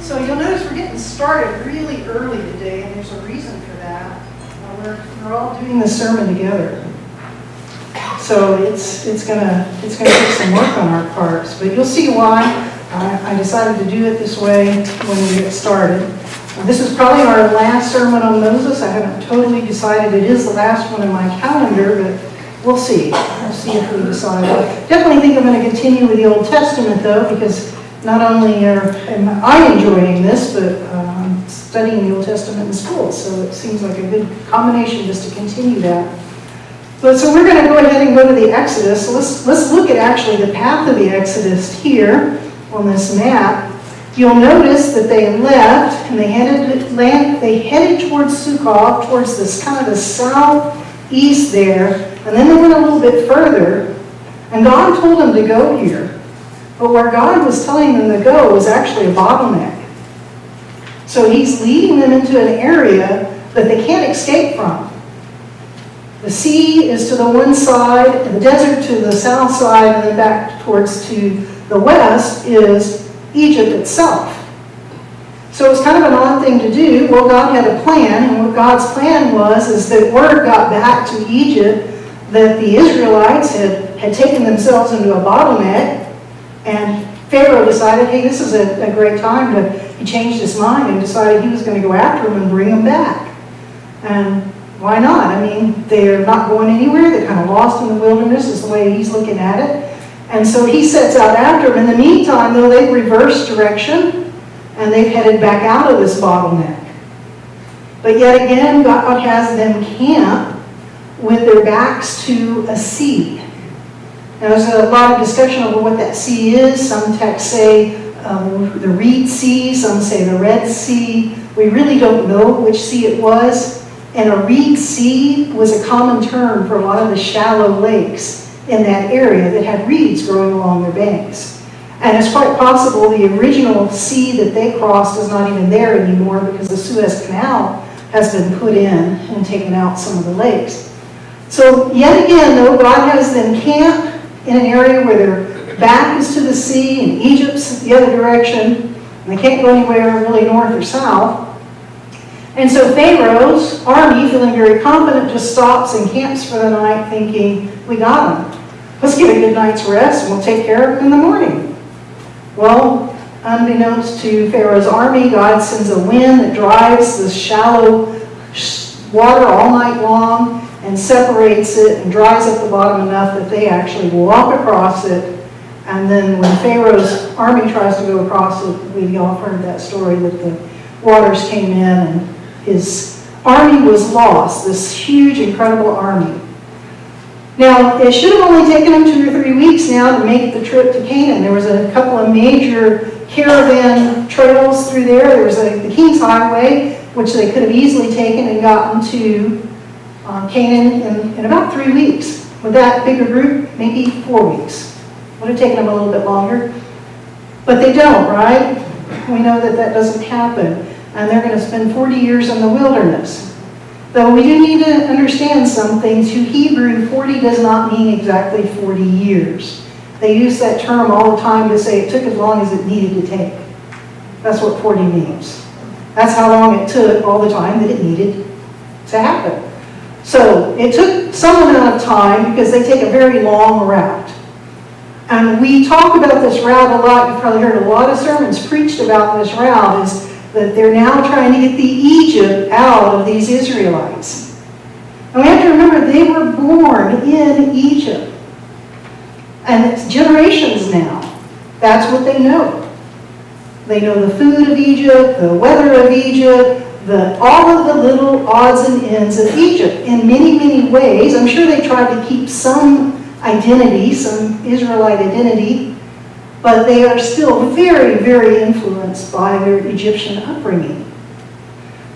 So you'll notice we're getting started really early today, and there's a reason for that. We're all doing the sermon together. So it's gonna take some work on our parts, but you'll see why I decided to do it this way when we get started. This is probably our last sermon on Moses. I haven't totally decided. It is the last one in my calendar, but we'll see. We'll see if we decide. I definitely think I'm going to continue with the Old Testament, though, because not only am I enjoying this, but I'm studying the Old Testament in school, so it seems like a good combination just to continue that. But so we're going to go ahead and go to the Exodus. So let's look at actually the path of the Exodus here on this map. You'll notice that they left and they headed towards Sukkot, towards this kind of the southeast there, and then they went a little bit further, and God told them to go here. But where God was telling them to go was actually a bottleneck. So he's leading them into an area that they can't escape from. The sea is to the one side, and the desert to the south side, and then back towards to the west is Egypt itself. So it's kind of an odd thing to do. Well, God had a plan, and what God's plan was is that word got back to Egypt that the Israelites had taken themselves into a bottleneck, and Pharaoh decided, hey, this is a great time he changed his mind and decided he was going to go after them and bring them back. And why not? I mean, they're not going anywhere. They're kind of lost in the wilderness is the way he's looking at it. And so he sets out after them. In the meantime, though, they've reversed direction, and they've headed back out of this bottleneck. But yet again, God has them camp with their backs to a sea. Now, there's a lot of discussion over what that sea is. Some texts say the Reed Sea, some say the Red Sea. We really don't know which sea it was. And a reed sea was a common term for a lot of the shallow lakes in that area that had reeds growing along their banks. And it's quite possible the original sea that they crossed is not even there anymore because the Suez Canal has been put in and taken out some of the lakes. So yet again, though, God has them camp in an area where their back is to the sea and Egypt's the other direction, and they can't go anywhere really north or south. And so Pharaoh's army, feeling very confident, just stops and camps for the night thinking, we got them. Let's get a good night's rest and we'll take care of them in the morning. Well, unbeknownst to Pharaoh's army, God sends a wind that drives the shallow water all night long and separates it and dries up the bottom enough that they actually walk across it. And then when Pharaoh's army tries to go across it, we all heard that story that the waters came in and his army was lost, this huge, incredible army. Now, it should have only taken them 2 or 3 weeks now to make the trip to Canaan. There was a couple of major caravan trails through there. There was the King's Highway, which they could have easily taken and gotten to Canaan in about 3 weeks. With that bigger group, maybe 4 weeks. Would have taken them a little bit longer. But they don't, right? We know that doesn't happen. And they're going to spend 40 years in the wilderness. Though we do need to understand something. To Hebrew, 40 does not mean exactly 40 years. They use that term all the time to say it took as long as it needed to take. That's what 40 means. That's how long it took all the time that it needed to happen. So it took some amount of time because they take a very long route. And we talk about this route a lot. You've probably heard a lot of sermons preached about this route, is that they're now trying to get the Egypt out of these Israelites. And we have to remember they were born in Egypt. And it's generations now. That's what they know. They know the food of Egypt, the weather of Egypt, all of the little odds and ends of Egypt in many, many ways. I'm sure they tried to keep some identity, some Israelite identity, but they are still very, very influenced by their Egyptian upbringing.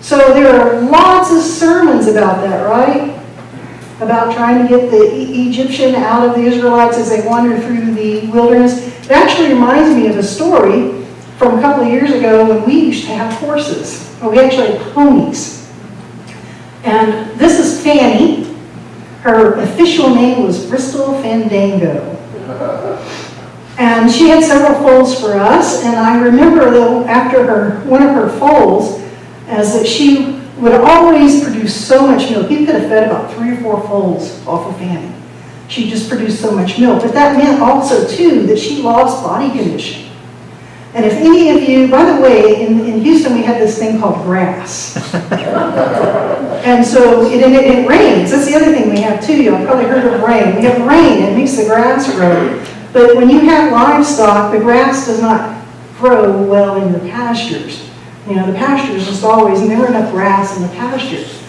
So there are lots of sermons about that, right? About trying to get the Egyptian out of the Israelites as they wander through the wilderness. It actually reminds me of a story from a couple of years ago when we used to have horses. Well, we actually had ponies. And this is Fanny. Her official name was Bristol Fandango. And And she had several foals for us, and I remember though, after one of her foals, as that she would always produce so much milk. You could have fed about 3 or 4 foals off of Fanny. She just produced so much milk. But that meant also, too, that she lost body condition. And if any of you, by the way, in Houston we had this thing called grass. And so it rains. That's the other thing we have, too. You've probably heard of rain. We have rain. It makes the grass grow. But when you have livestock, the grass does not grow well in the pastures. You know, the pastures just always, never enough grass in the pastures.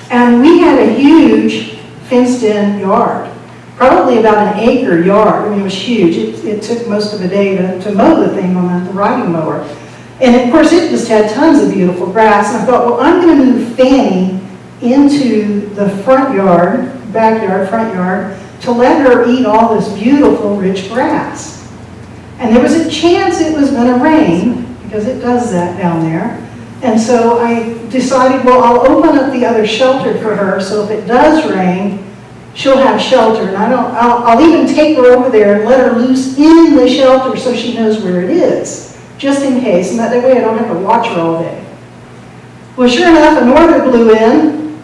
And we had a huge fenced-in yard, probably about an acre yard. I mean, it was huge. It took most of a day to mow the thing on the riding mower. And of course, it just had tons of beautiful grass. And I thought, well, I'm going to move Fanny into the front yard, front yard, to let her eat all this beautiful, rich grass. And there was a chance it was going to rain, because it does that down there. And so I decided, well, I'll open up the other shelter for her, so if it does rain, she'll have shelter. And I'll even take her over there and let her loose in the shelter so she knows where it is, just in case. And that way I don't have to watch her all day. Well, sure enough, a norther blew in,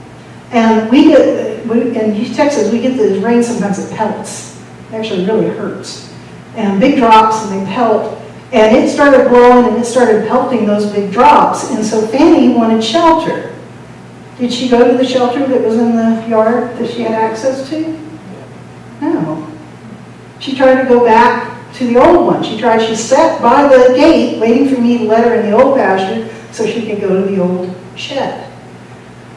and in Texas, we get this rain sometimes, it pelts. It actually really hurts. And big drops, and they pelt. And it started blowing, and it started pelting those big drops. And so Fanny wanted shelter. Did she go to the shelter that was in the yard that she had access to? No. She tried to go back to the old one. She sat by the gate waiting for me to let her in the old pasture so she could go to the old shed.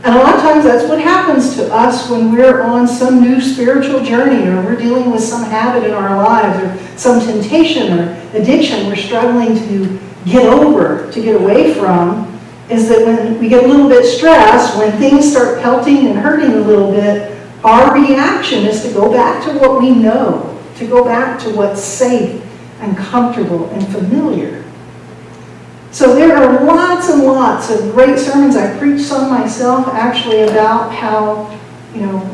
And a lot of times that's what happens to us when we're on some new spiritual journey, or we're dealing with some habit in our lives, or some temptation or addiction we're struggling to get over, to get away from, is that when we get a little bit stressed, when things start pelting and hurting a little bit, our reaction is to go back to what we know, to go back to what's safe and comfortable and familiar. So there are lots and lots of great sermons. I preached some myself actually about how,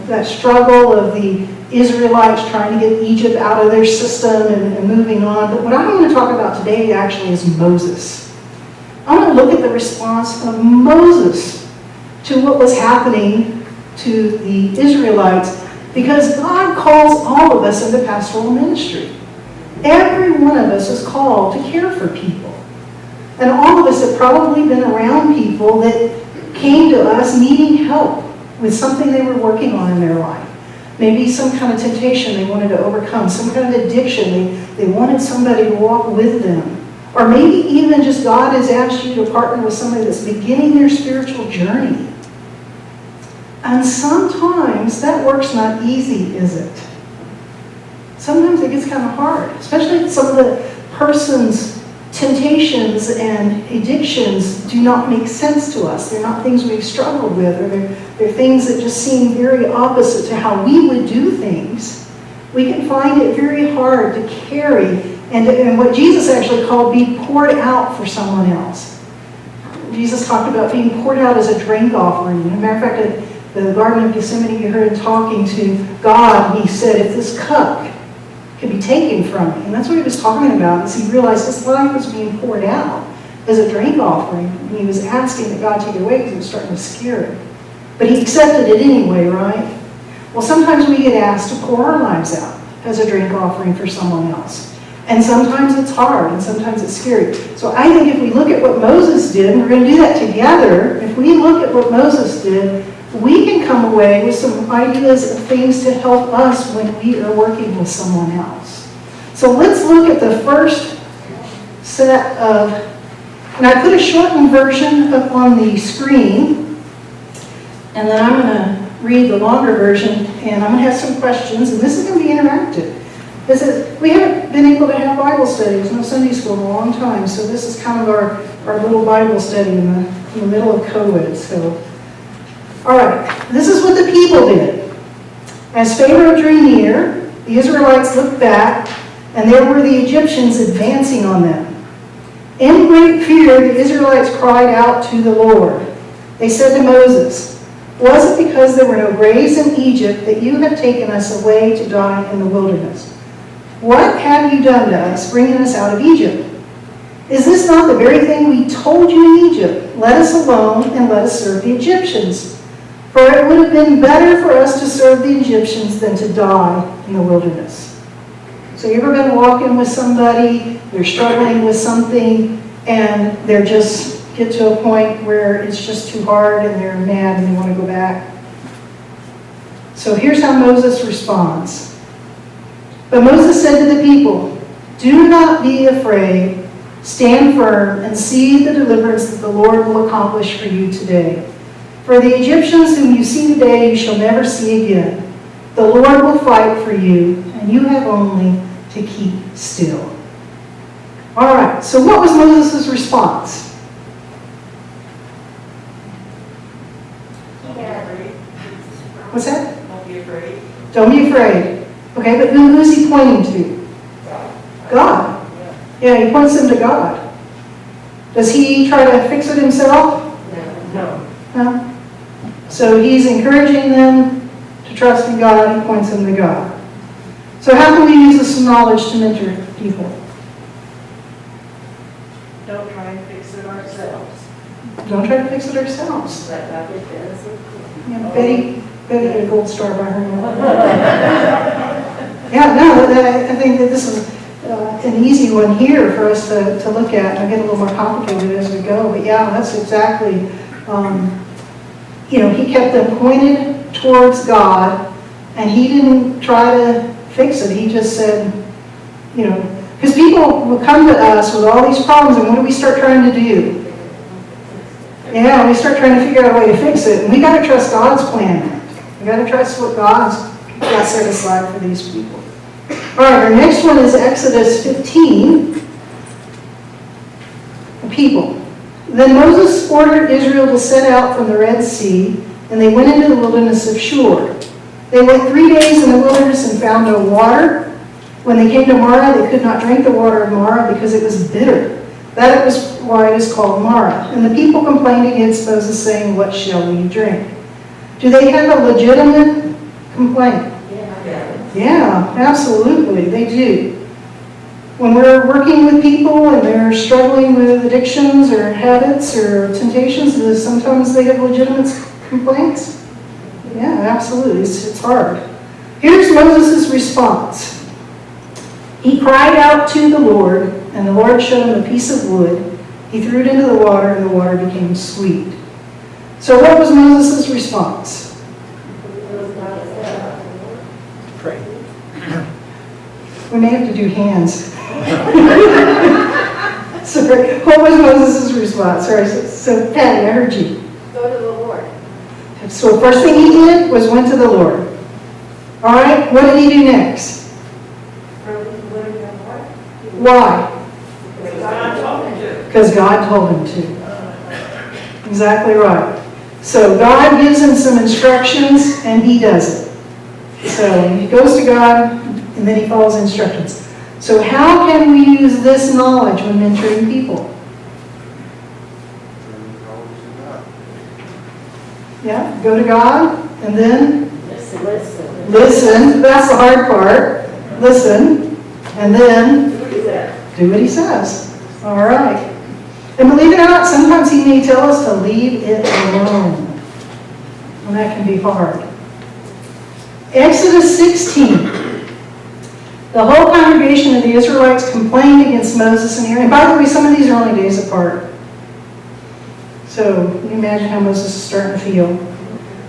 that struggle of the Israelites trying to get Egypt out of their system and moving on. But what I'm going to talk about today actually is Moses. I want to look at the response of Moses to what was happening to the Israelites, because God calls all of us into pastoral ministry. Every one of us is called to care for people. And all of us have probably been around people that came to us needing help with something they were working on in their life. Maybe some kind of temptation they wanted to overcome, some kind of addiction, they wanted somebody to walk with them. Or maybe even just God has asked you to partner with somebody that's beginning their spiritual journey. And sometimes that work's not easy, is it? Sometimes it gets kind of hard, especially some of the person's temptations and addictions do not make sense to us. They're not things we've struggled with, or they're things that just seem very opposite to how we would do things. We can find it very hard to carry, and what Jesus actually called be poured out for someone else. Jesus talked about being poured out as a drink offering. As a matter of fact, at the Garden of Gethsemane, you heard him talking to God, and he said, if this cup could be taken from me. And that's what he was talking about, as he realized his life was being poured out as a drink offering. And he was asking that God take it away because it was starting to scare him. But he accepted it anyway, right? Well, sometimes we get asked to pour our lives out as a drink offering for someone else. And sometimes it's hard, and sometimes it's scary. So I think if we look at what Moses did, and we're going to do that together, if we look at what Moses did, we can come away with some ideas and things to help us when we are working with someone else. So let's look at the first set of, and I put a shortened version up on the screen, and then I'm going to read the longer version, and I'm going to have some questions, and this is going to be interactive. We haven't been able to have Bible studies, no Sunday school in a long time, so this is kind of our little Bible study in the middle of COVID. So, all right, this is what the people did. As Pharaoh drew near, the Israelites looked back, and there were the Egyptians advancing on them. In great fear, the Israelites cried out to the Lord. They said to Moses, "Was it because there were no graves in Egypt that you have taken us away to die in the wilderness? What have you done to us, bringing us out of Egypt? Is this not the very thing we told you in Egypt? Let us alone and let us serve the Egyptians. For it would have been better for us to serve the Egyptians than to die in the wilderness. So you ever been walking with somebody, they're struggling with something, and they're just get to a point where it's just too hard and they're mad and they want to go back? So here's how Moses responds. But Moses said to the people, do not be afraid. Stand firm and see the deliverance that the Lord will accomplish for you today. For the Egyptians whom you see today, you shall never see again. The Lord will fight for you, and you have only to keep still. All right, so what was Moses' response? Don't be afraid. What's that? Don't be afraid. Don't be afraid. Okay, but who is he pointing to? God. Yeah, he points them to God. Does he try to fix it himself? No. No? So he's encouraging them to trust in God. He points them to God. So how can we use this knowledge to mentor people? Don't try and fix it ourselves. Don't try to fix it ourselves. Let God get this. Yeah, Betty got a gold star by her name. Yeah, no, I think that this is an easy one here for us to look at. I'll get a little more complicated as we go, but yeah, that's exactly, he kept them pointed towards God, and he didn't try to fix it. He just said, because people will come to us with all these problems, and what do we start trying to do? Yeah, we start trying to figure out a way to fix it, and we got to trust God's plan. We got to trust what God's got set aside for these people. All right, our next one is Exodus 15, the people. Then Moses ordered Israel to set out from the Red Sea, and they went into the wilderness of Shur. They went 3 days in the wilderness and found no water. When they came to Marah, they could not drink the water of Marah because it was bitter. That was why it is called Marah. And the people complained against Moses, saying, what shall we drink? Do they have a legitimate complaint? Yeah, absolutely, they do. When we're working with people and they're struggling with addictions or habits or temptations, sometimes they have legitimate complaints. Yeah, absolutely, it's hard. Here's Moses' response. He cried out to the Lord, and the Lord showed him a piece of wood. He threw it into the water, and the water became sweet. So what was Moses' response? Pray. We may have to do hands. Sorry, what was Moses' response? Sorry, so Patty, I heard you. Go to the Lord. So the first thing he did was went to the Lord. All right, what did he do next? Why? Because God told him to. Exactly right. So God gives him some instructions, and he does it. So he goes to God, and then he follows instructions. So how can we use this knowledge when mentoring people? Yeah, go to God, and then listen. That's the hard part. Listen, and then do what he says. All right. And believe it or not, sometimes he may tell us to leave it alone. And that can be hard. Exodus 16. The whole congregation of the Israelites complained against Moses and Aaron. And by the way, some of these are only days apart. So you can imagine how Moses is starting to feel.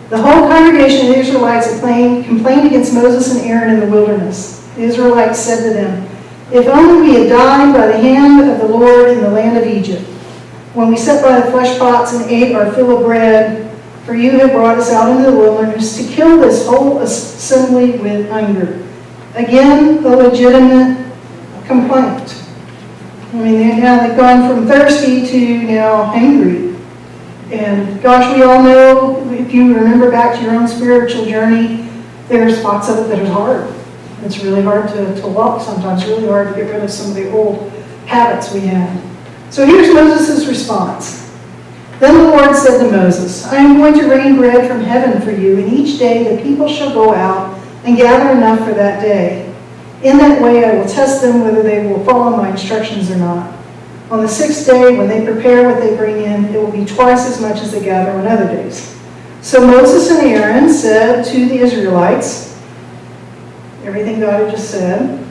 The whole congregation of the Israelites complained against Moses and Aaron in the wilderness. The Israelites said to them, if only we had died by the hand of the Lord in the land of Egypt, when we sat by the flesh pots and ate our fill of bread, for you have brought us out into the wilderness to kill this whole assembly with hunger. Again, a legitimate complaint. I mean, now they've gone from thirsty to now hungry. And gosh, we all know, if you remember back to your own spiritual journey, there are spots of it that are hard. It's really hard to walk sometimes, really hard to get rid of some of the old habits we had. So here's Moses' response. Then the Lord said to Moses, I am going to rain bread from heaven for you, and each day the people shall go out and gather enough for that day. In that way I will test them whether they will follow my instructions or not. On the 6th day, when they prepare what they bring in, it will be twice as much as they gather on other days. So Moses and Aaron said to the Israelites, everything God had just said.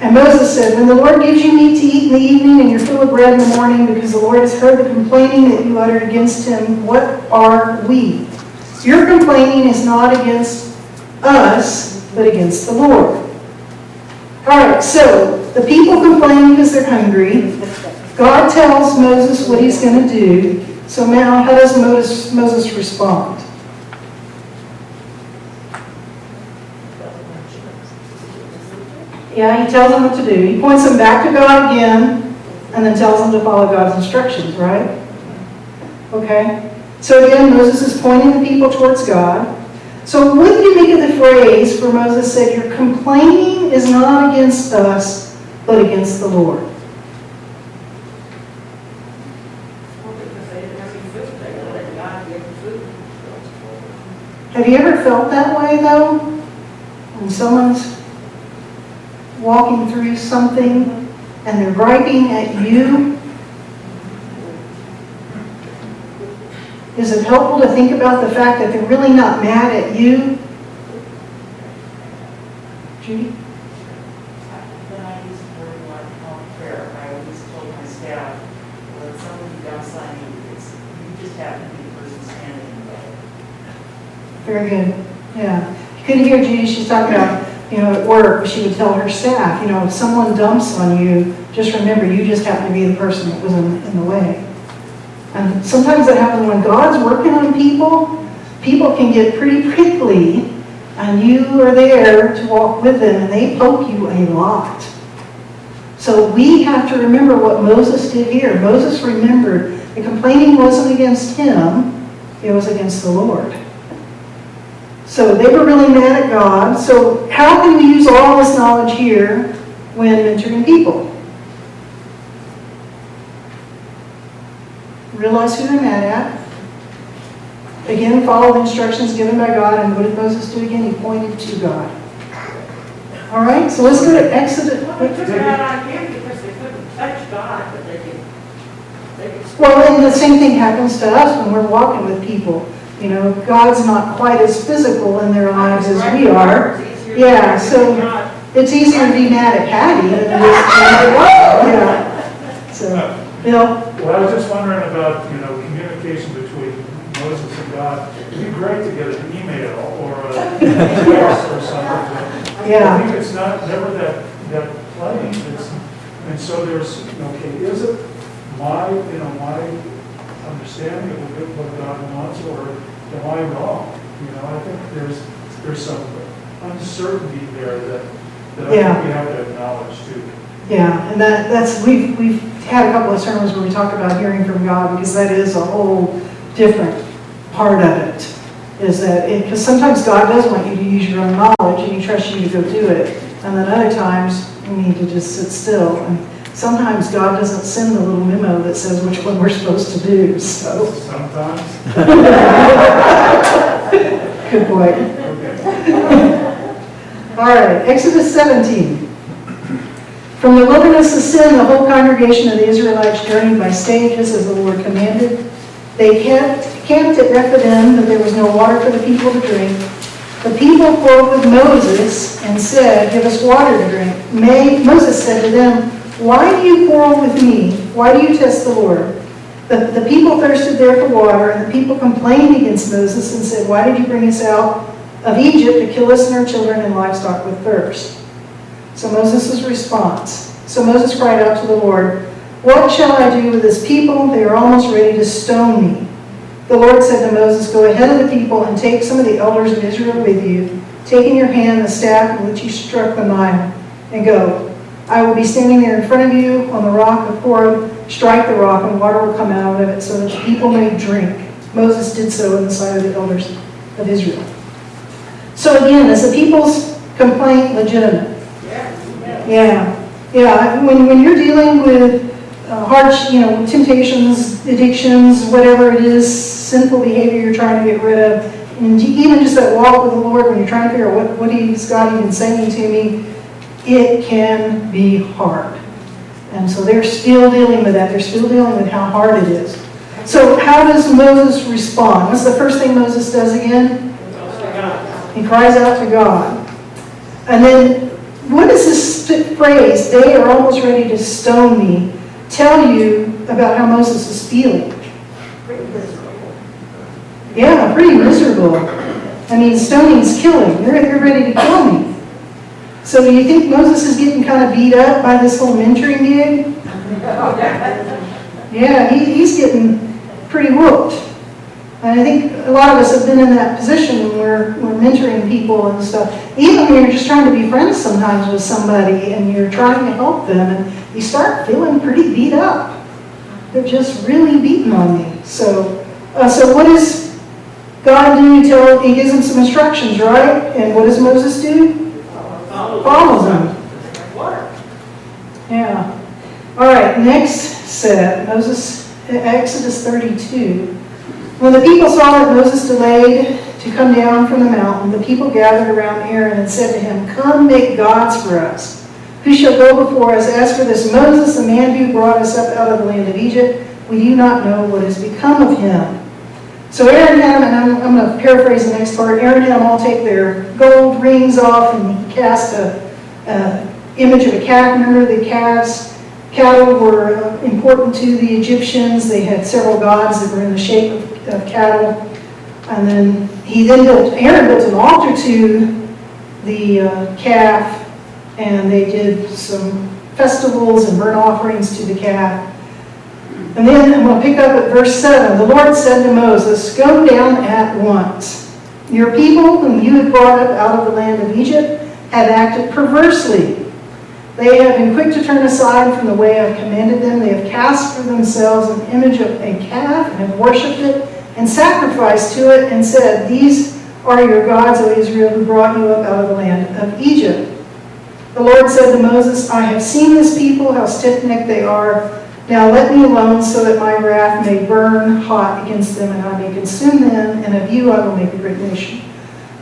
And Moses said, when the Lord gives you meat to eat in the evening and you're full of bread in the morning, because the Lord has heard the complaining that you uttered against him, what are we? Your complaining is not against us, but against the Lord. All right, so the people complain because they're hungry. God tells Moses what he's going to do. So now, how does Moses respond? Yeah, he tells them what to do. He points them back to God again, and then tells them to follow God's instructions, right? Okay. So again, Moses is pointing the people towards God. So what do you make of the phrase where Moses said, your complaining is not against us, but against the Lord? Have you ever felt that way, though? When someone's walking through something and they're griping at you? Is it helpful to think about the fact that they're really not mad at you? Judy? When I used to work on prayer, I always told my staff, let someone be outside you, because you just happen to be the person standing in the way. Very good. Yeah. You couldn't hear Judy. She's talking about, at work, she would tell her staff, if someone dumps on you, just remember, you just happen to be the person that was in the way. And sometimes that happens when God's working on people. People can get pretty prickly, and you are there to walk with them, and they poke you a lot. So we have to remember what Moses did here. Moses remembered the complaining wasn't against him, it was against the Lord. So they were really mad at God. So how can we use all this knowledge here when mentoring people? Realize who they're mad at. Again, follow the instructions given by God. And what did Moses do again? He pointed to God. All right, so let's go to Exodus. Well, they took it out on him because they couldn't touch God, but they could. Well, and the same thing happens to us when we're walking with people. God's not quite as physical in their lives as we are. Yeah, so it's easier to be mad at Patty than it is to be mad at God. Yeah. So, Bill? Well, I was just wondering about, communication between Moses and God. It'd be great to get an email or a text or something. Yeah. I think it's never that plain. And so there's, is it my understanding of what God wants, or am I wrong? I think there's some uncertainty there that I think we have to acknowledge too. Yeah, and that's we've had a couple of sermons where we talk about hearing from God, because that is a whole different part of it. Is that because sometimes God does want you to use your own knowledge and He trusts you to go do it, and then other times you need to just sit still. And sometimes God doesn't send the little memo that says which one we're supposed to do. So sometimes. Good point. Okay. All right, Exodus 17. From the wilderness of Sin, the whole congregation of the Israelites journeyed by stages as the Lord commanded. They camped at Rephidim, but there was no water for the people to drink. The people quarreled with Moses and said, give us water to drink. Moses said to them, why do you quarrel with me? Why do you test the Lord? The people thirsted there for water, and the people complained against Moses and said, why did you bring us out of Egypt to kill us and our children and livestock with thirst? So Moses' response. So Moses cried out to the Lord, what shall I do with this people? They are almost ready to stone me. The Lord said to Moses, go ahead of the people and take some of the elders of Israel with you, take in your hand the staff in which you struck the Nile, and go. I will be standing there in front of you on the rock of Horeb. Strike the rock, and water will come out of it so that the people may drink. Moses did so in the sight of the elders of Israel. So again, is the people's complaint legitimate? Yeah. When you're dealing with hard, temptations, addictions, whatever it is, sinful behavior you're trying to get rid of, and even just that walk with the Lord when you're trying to figure out what is God even saying to me, it can be hard. And so they're still dealing with that. They're still dealing with how hard it is. So how does Moses respond? What's the first thing Moses does again? He cries out to God. And then, what does this phrase, they are almost ready to stone me, tell you about how Moses is feeling? Pretty miserable. Yeah, pretty miserable. I mean, stoning's killing. They're ready to kill me. So do you think Moses is getting kind of beat up by this whole mentoring gig? Yeah, he's getting pretty whooped. And I think a lot of us have been in that position when we're mentoring people and stuff. Even when you're just trying to be friends sometimes with somebody and you're trying to help them and you start feeling pretty beat up. They're just really beating on me. So what does God do? He gives him some instructions, right? And what does Moses do? Follows them. Yeah. All right, next set, Exodus 32. When the people saw that Moses delayed to come down from the mountain, the people gathered around Aaron and said to him, "Come, make gods for us. Who shall go before us? As for this Moses, the man who brought us up out of the land of Egypt, we do not know what has become of him." So Aaron had them, and I'm going to paraphrase the next part. Aaron had them all take their gold rings off, and he cast an image of a calf. Remember, the cattle were important to the Egyptians. They had several gods that were in the shape of cattle. And then Aaron built an altar to the calf, and they did some festivals and burnt offerings to the calf. And then I'm going to pick up at verse 7. The Lord said to Moses, "Go down at once. Your people, whom you had brought up out of the land of Egypt, have acted perversely. They have been quick to turn aside from the way I have commanded them. They have cast for themselves an image of a calf and have worshipped it and sacrificed to it and said, 'These are your gods, O Israel, who brought you up out of the land of Egypt.' The Lord said to Moses, 'I have seen this people, how stiff-necked they are. Now let me alone so that my wrath may burn hot against them and I may consume them, and of you I will make a great nation.'"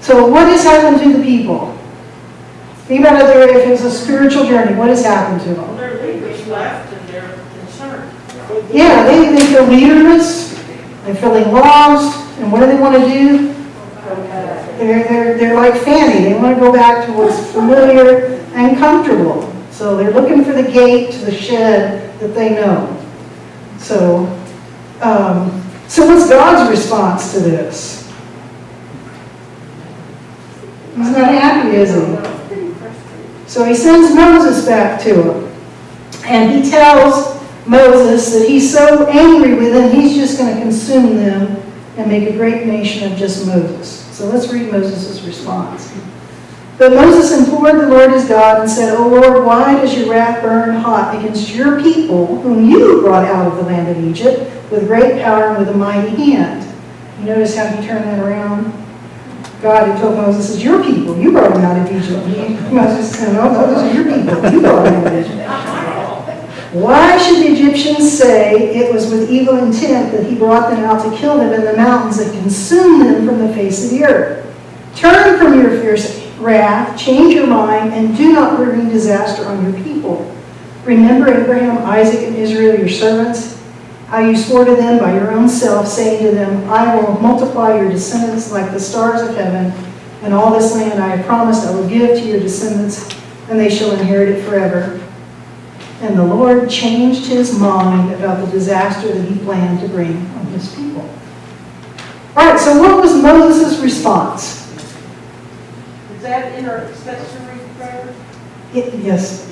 So what has happened to the people? Think about it, if it was a spiritual journey, what has happened to them? Their leaders left and they're concerned. Yeah, they feel leaderless, they're feeling lost, and what do they want to do? They're like Fanny, they want to go back to what's familiar and comfortable. So they're looking for the gate to the shed that they know. So what's God's response to this? He's not happy, is he? So he sends Moses back to him. And he tells Moses that he's so angry with them, he's just going to consume them and make a great nation of just Moses. So let's read Moses' response. But Moses implored the Lord his God and said, "O Lord, why does your wrath burn hot against your people, whom you brought out of the land of Egypt, with great power and with a mighty hand?" You notice how he turned that around? God had told Moses, "It's your people. You brought them out of Egypt." Moses said, "No, those are your people. You brought them out of Egypt." Why should the Egyptians say it was with evil intent that he brought them out to kill them in the mountains and consume them from the face of the earth? Turn from your fierce wrath, change your mind, and do not bring disaster on your people. Remember Abraham, Isaac, and Israel, your servants, how you swore to them by your own self, saying to them, 'I will multiply your descendants like the stars of heaven, and all this land I have promised I will give to your descendants, and they shall inherit it forever.' And the Lord changed his mind about the disaster that he planned to bring on his people." All right, so what was Moses' response? Is that intercessory prayer? Yes.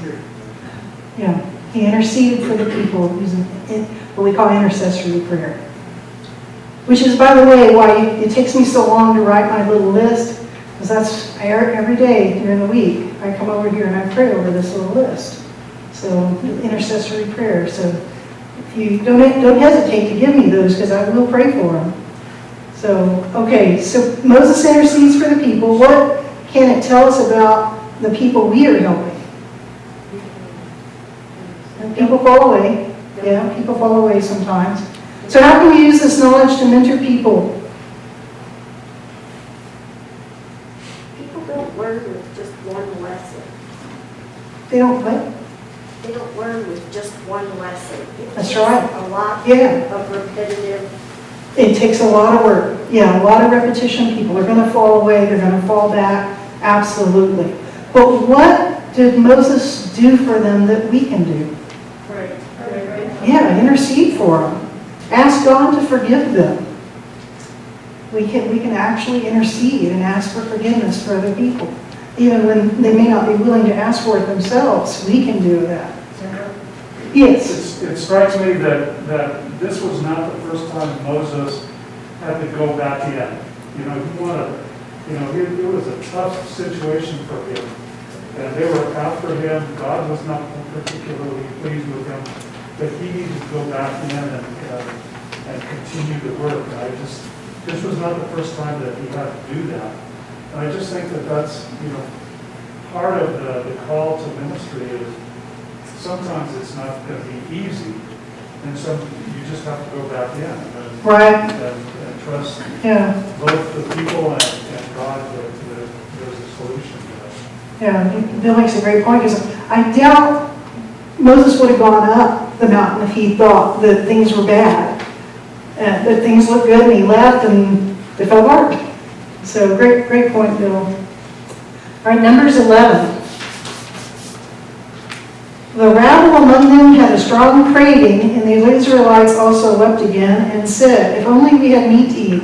Yeah, he interceded for the people using what we call intercessory prayer. Which is, by the way, why it takes me so long to write my little list, because that's every day during the week. I come over here and I pray over this little list. So, intercessory prayer. So, if you don't hesitate to give me those, because I will pray for them. So, okay, so Moses intercedes for the people. What can it tell us about the people we are helping? And people fall away. Yeah, people fall away sometimes. So how can we use this knowledge to mentor people? People don't learn with just one lesson. They don't what? They don't learn with just one lesson. It That's takes right. A lot Yeah. of repetitive. It takes a lot of work. Yeah, a lot of repetition. People are going to fall away. They're going to fall back. Absolutely. But what did Moses do for them that we can do? Right. Yeah, intercede for them. Ask God to forgive them. We can actually intercede and ask for forgiveness for other people. Even when they may not be willing to ask for it themselves, we can do that. Yes. It strikes me that this was not the first time Moses had to go back in. You know, it was a tough situation for him. And they were after him. God was not particularly pleased with him. But he needed to go back in and continue the work. This was not the first time that he had to do that. And I just think that that's, part of the call to ministry is sometimes it's not going to be easy. And so you just have to go back in Right. and trust Yeah. both the people and God that there's a solution to that. Yeah, Bill makes a great point, because I doubt Moses would have gone up the mountain if he thought that things were bad, and that things looked good, and he left, and they fell apart. So great point, Bill. All right, Numbers 11. The rabble among them had a strong craving, and the Israelites also wept again and said, "If only we had meat to eat.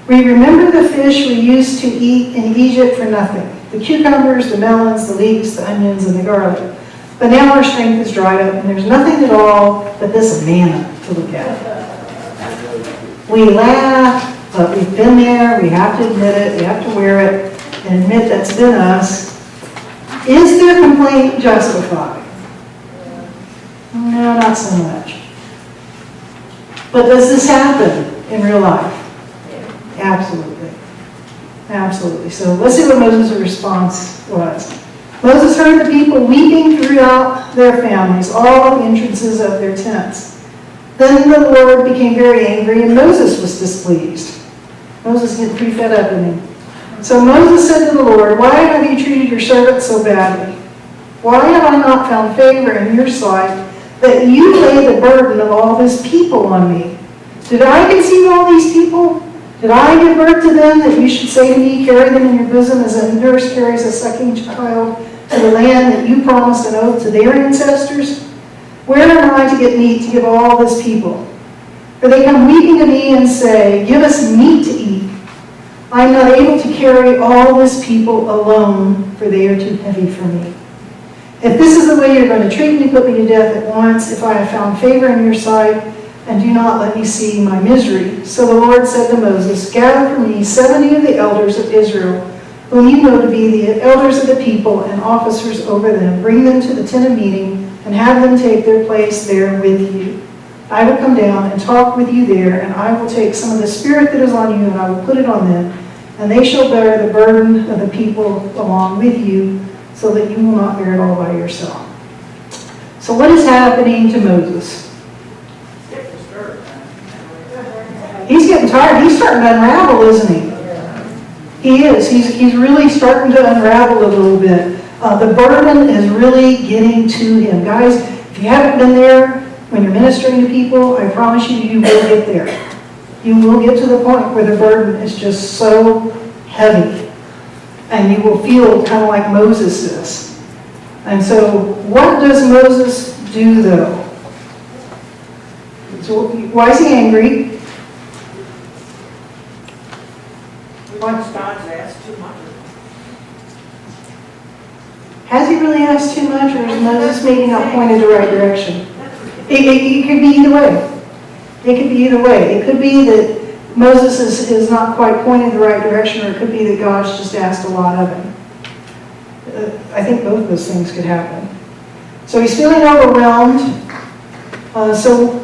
We remember the fish we used to eat in Egypt for nothing, the cucumbers, the melons, the leeks, the onions, and the garlic. But now our strength is dried up, and there's nothing at all but this manna to look at." We laugh, but we've been there. We have to admit it. We have to wear it and admit that's been us. Is their complaint justified? No, not so much. But does this happen in real life? Absolutely. Absolutely. So let's see what Moses' response was. Moses heard the people weeping throughout their families, all the entrances of their tents. Then the Lord became very angry, and Moses was displeased. Moses getting pretty fed up, isn't he? So Moses said to the Lord, "Why have you treated your servant so badly? Why have I not found favor in your sight that you lay the burden of all this people on me? Did I conceive all these people? Did I give birth to them that you should say to me, carry them in your bosom as a nurse carries a sucking child to the land that you promised an oath to their ancestors? Where am I to get meat to give all this people? For they come weeping to me and say, 'Give us meat to eat.' I am not able to carry all this people alone, for they are too heavy for me. If this is the way you're going to treat me, put me to death at once, if I have found favor in your sight, and do not let me see my misery." So the Lord said to Moses, "Gather for me 70 of the elders of Israel, whom you know to be the elders of the people and officers over them. Bring them to the tent of meeting, and have them take their place there with you. I will come down and talk with you there, and I will take some of the spirit that is on you, and I will put it on them, and they shall bear the burden of the people along with you, so that you will not bear it all by yourself." So what is happening to Moses? He's getting tired. He's starting to unravel, isn't he? He is. He's really starting to unravel a little bit. The burden is really getting to him. Guys, if you haven't been there when you're ministering to people, I promise you, you will get there. You will get to the point where the burden is just so heavy. And you will feel kind of like Moses is. And so, what does Moses do, though? So, why is he angry? God's asked too much. Has he really asked too much, or is Moses maybe not pointed the right direction? It could be either way. It could be either way. It could be that Moses is not quite pointing the right direction, or it could be that God's just asked a lot of him. I think both of those things could happen. So he's feeling overwhelmed. So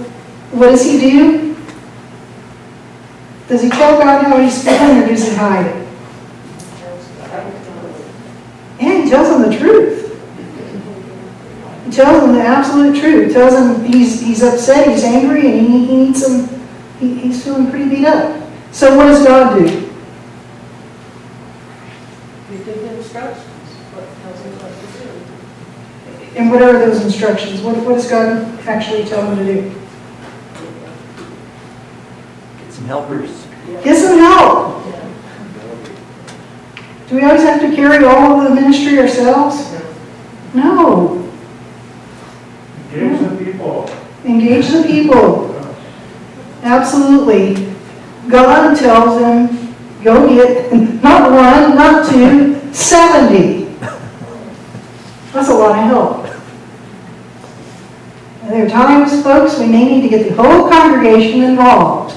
what does he do? Does he tell God how he's feeling, or does he hide it? Yeah, he tells him the truth. He tells him the absolute truth. He tells him he's upset, he's angry, and he needs some. He's feeling pretty beat up. So what does God do? You give him instructions, what tells him what to And what are those instructions? What does God actually tell them to do? Get some helpers. Get some help. Do we always have to carry all of the ministry ourselves? No. Engage the people. Engage the people. Absolutely. God tells them, go get, not one, not two, 70. That's a lot of help. And there are times, folks, we may need to get the whole congregation involved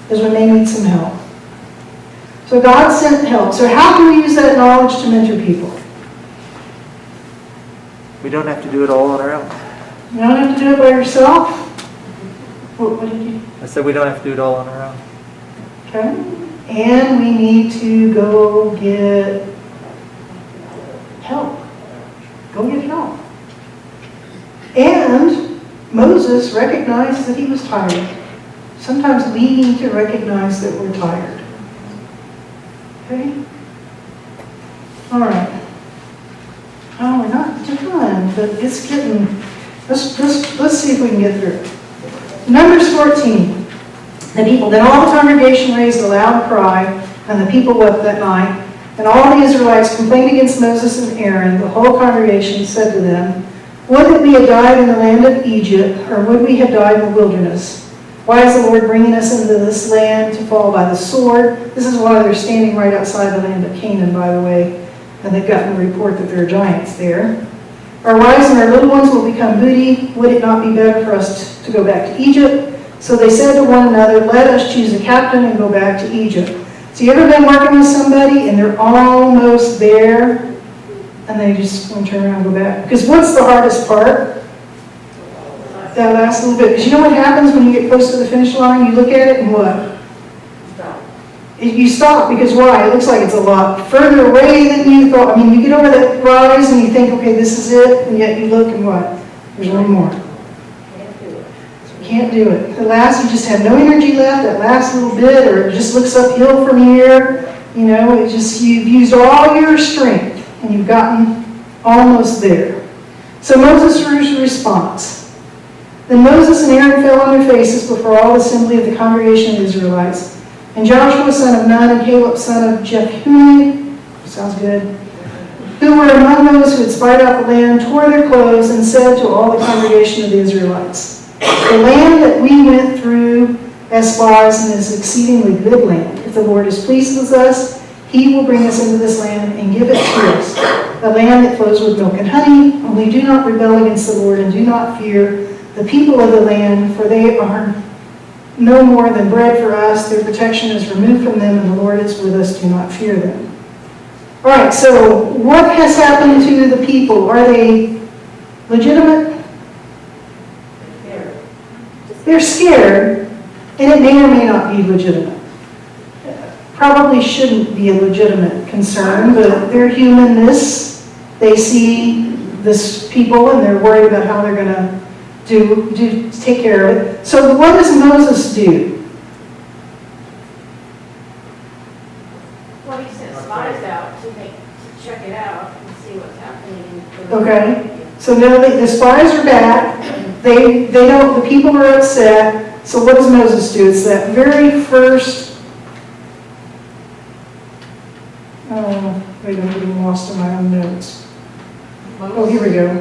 because we may need some help. So God sent help. So how can we use that knowledge to mentor people? We don't have to do it all on our own. You don't have to do it by yourself. What did you? I said we don't have to do it all on our own. Okay. And we need to go get help. Go get help. And Moses recognized that he was tired. Sometimes we need to recognize that we're tired. Okay? All right. Oh, we're not done, but it's getting, let's see if we can get through it. Numbers 14. The people, then all the congregation raised a loud cry, and the people wept that night. And all the Israelites complained against Moses and Aaron. The whole congregation said to them, would that we had died in the land of Egypt, or would we have died in the wilderness? Why is the Lord bringing us into this land to fall by the sword? This is why they're standing right outside the land of Canaan, by the way. And they've gotten a report that there are giants there. Our wives and our little ones will become booty. Would it not be better for us to go back to Egypt? So they said to one another, let us choose a captain and go back to Egypt. So you ever been working with somebody and they're almost there and they just want to turn around and go back? Because what's the hardest part? That last little bit. Because you know what happens when you get close to the finish line? You look at it and what? You stop, because why? It looks like it's a lot further away than you thought. I mean, you get over that rise and you think, okay, this is it, and yet you look and what? There's one more. Can't do it. At last, you just have no energy left, that last little bit, or it just looks uphill from here. You know, it just, you've used all your strength, and you've gotten almost there. So Moses' response. Then Moses and Aaron fell on their faces before all the assembly of the congregation of the Israelites. And Joshua, son of Nun, and Caleb, son of Jephunneh, sounds good, who were among those who had spied out the land, tore their clothes and said to all the congregation of the Israelites, the land that we went through as spies and is exceedingly good land. If the Lord is pleased with us, he will bring us into this land and give it to us, a land that flows with milk and honey. Only do not rebel against the Lord and do not fear the people of the land, for they are no more than bread for us. Their protection is removed from them, and the Lord is with us. Do not fear them. All right, so what has happened to the people? Are they legitimate? They're scared, and it may or may not be legitimate. Probably shouldn't be a legitimate concern, but their humanness, they see this people, and they're worried about how they're going to take care of it. So what does Moses do? Well, he sent spies out to check it out and see what's happening. Okay, so now the spies are back. They don't. The people are upset. So what does Moses do? It's that very first. Wait, I'm getting lost in my own notes. Oh, here we go.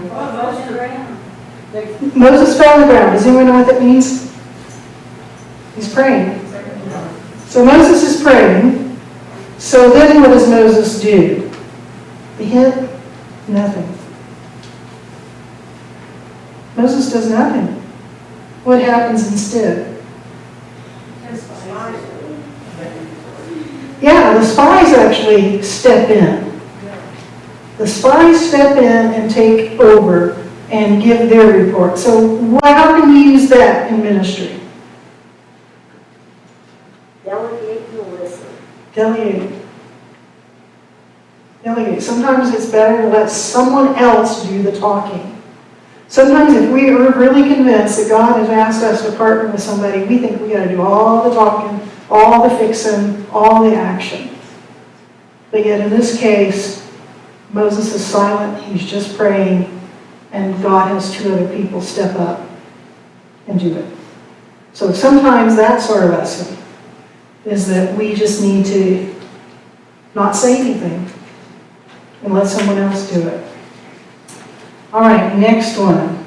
Moses fell on the ground. Does anyone know what that means? He's praying. So Moses is praying. So then what does Moses do? The hint? Nothing. Moses does nothing. What happens instead? Yeah, the spies actually step in. The spies step in and take over and give their report. So how can you use that in ministry? Delegate and listen. Delegate. Delegate. Sometimes it's better to let someone else do the talking. Sometimes if we are really convinced that God has asked us to partner with somebody, we think we got to do all the talking, all the fixing, all the action. But yet in this case, Moses is silent. He's just praying. and God has two other people step up and do it. So sometimes that's our lesson, is that we just need to not say anything and let someone else do it. All right, next one.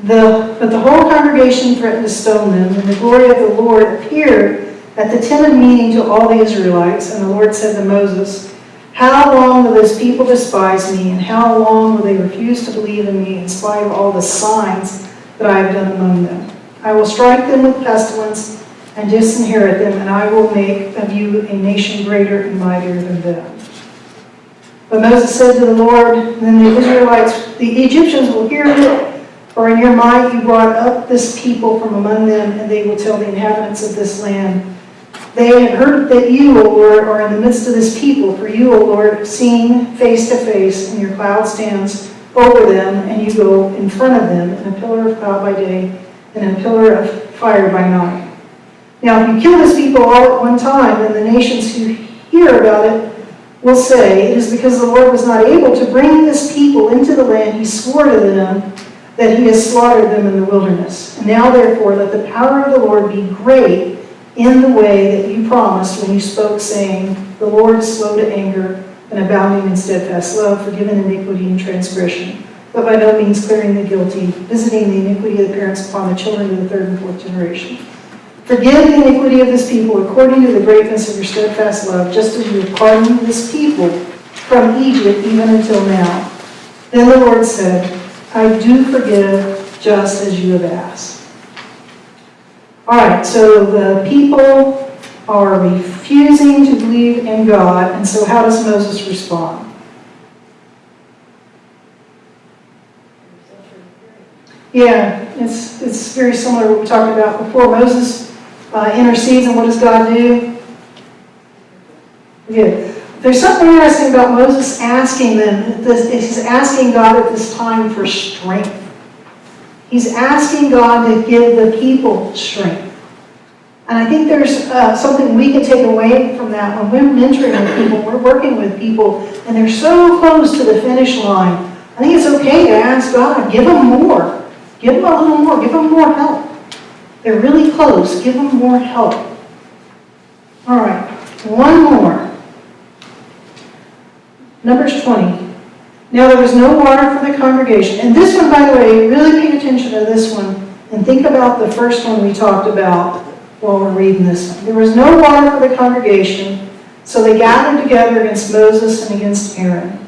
But the whole congregation threatened to stone them, and the glory of the Lord appeared at the tent of meeting to all the Israelites. And the Lord said to Moses, how long will this people despise me, and how long will they refuse to believe in me in spite of all the signs that I have done among them? I will strike them with pestilence and disinherit them, and I will make of you a nation greater and mightier than them. But Moses said to the Lord, then the Israelites, the Egyptians will hear of it, for in your might you brought up this people from among them, and they will tell the inhabitants of this land, they have heard that you, O Lord, are in the midst of this people, for you, O Lord, seen face to face, and your cloud stands over them, and you go in front of them in a pillar of cloud by day and in a pillar of fire by night. Now, if you kill this people all at one time, then the nations who hear about it will say, it is because the Lord was not able to bring this people into the land he swore to them, that he has slaughtered them in the wilderness. And now, therefore, let the power of the Lord be great in the way that you promised when you spoke, saying, the Lord is slow to anger and abounding in steadfast love, forgiving iniquity and transgression, but by no means clearing the guilty, visiting the iniquity of the parents upon the children of the third and fourth generation. Forgive the iniquity of this people according to the greatness of your steadfast love, just as you have pardoned this people from Egypt even until now. Then the Lord said, I do forgive just as you have asked. All right, so the people are refusing to believe in God, and so how does Moses respond? Yeah, it's very similar to what we talked about before. Moses intercedes, and what does God do? Good. There's something interesting about Moses asking them. He's asking God at this time for strength. He's asking God to give the people strength. And I think there's something we can take away from that when we're mentoring with people, we're working with people, and they're so close to the finish line. I think it's okay to ask God, give them more. Give them a little more. Give them more help. They're really close. Give them more help. All right, one more. Numbers 20. Now there was no water for the congregation. And this one, by the way, really pay attention to this one and think about the first one we talked about while we're reading this one. There was no water for the congregation, so they gathered together against Moses and against Aaron.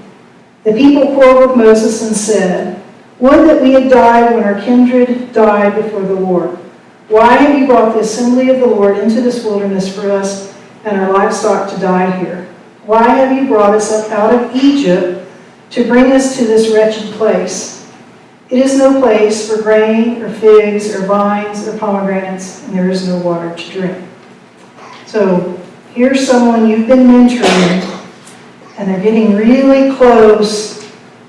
The people quarreled with Moses and said, would that we had died when our kindred died before the Lord. Why have you brought the assembly of the Lord into this wilderness for us and our livestock to die here? Why have you brought us up out of Egypt to bring us to this wretched place? It is no place for grain or figs or vines or pomegranates, and there is no water to drink. So here's someone you've been mentoring, and they're getting really close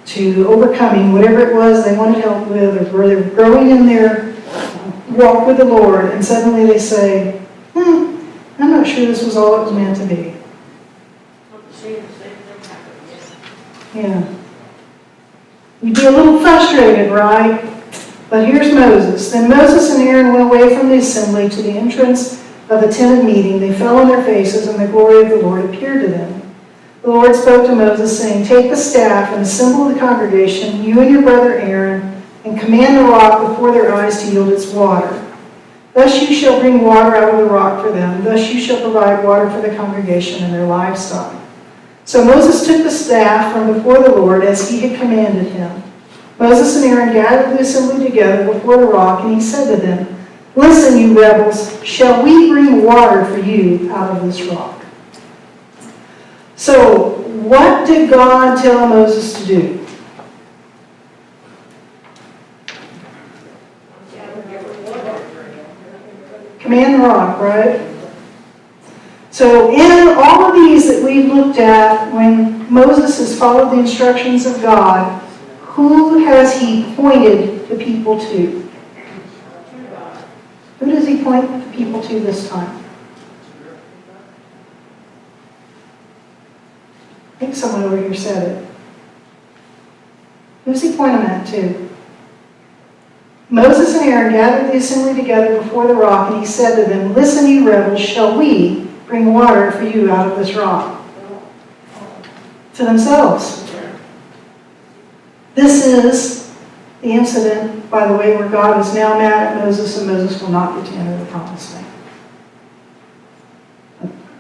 to overcoming whatever it was they wanted help with, or where they're growing in their walk with the Lord, and suddenly they say, I'm not sure this was all it was meant to be. Yeah. You'd be a little frustrated, right? But here's Moses. Then Moses and Aaron went away from the assembly to the entrance of the tent of meeting. They fell on their faces, and the glory of the Lord appeared to them. The Lord spoke to Moses, saying, take the staff and assemble the congregation, you and your brother Aaron, and command the rock before their eyes to yield its water. Thus you shall bring water out of the rock for them. Thus you shall provide water for the congregation and their livestock. So Moses took the staff from before the Lord as he had commanded him. Moses and Aaron gathered the assembly together before the rock, and he said to them, listen, you rebels, shall we bring water for you out of this rock? So what did God tell Moses to do? Command the rock, right? So in all of these that we've looked at, when Moses has followed the instructions of God, who has he pointed the people to? Who does he point the people to this time? I think someone over here said it. Who's he pointing at to? Moses and Aaron gathered the assembly together before the rock, and he said to them, "Listen, you rebels, shall we bring water for you out of this rock?" To themselves. This is the incident, by the way, where God is now mad at Moses, and Moses will not get to enter the promised land.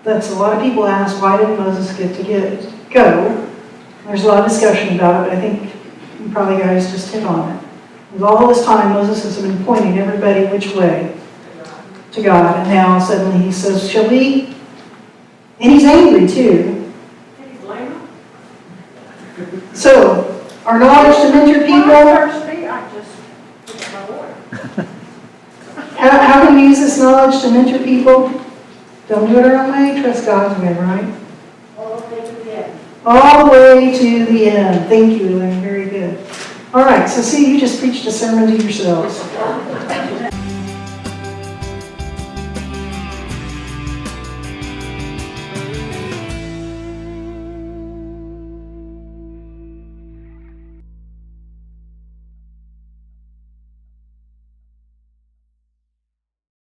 That's a lot of people ask, why didn't Moses get to go? There's a lot of discussion about it, but I think you probably guys just hit on it. With all this time, Moses has been pointing everybody which way? To God. And now suddenly he says, shall we? And he's angry too. Can you blame him? So, our knowledge to mentor people, Thirsty, I just get my water. how can we use this knowledge to mentor people? Don't do it our own way, trust God's way, right? All the way to the end. All the way to the end. Thank you, Elaine. Very good. All right, so see, you just preached a sermon to yourselves.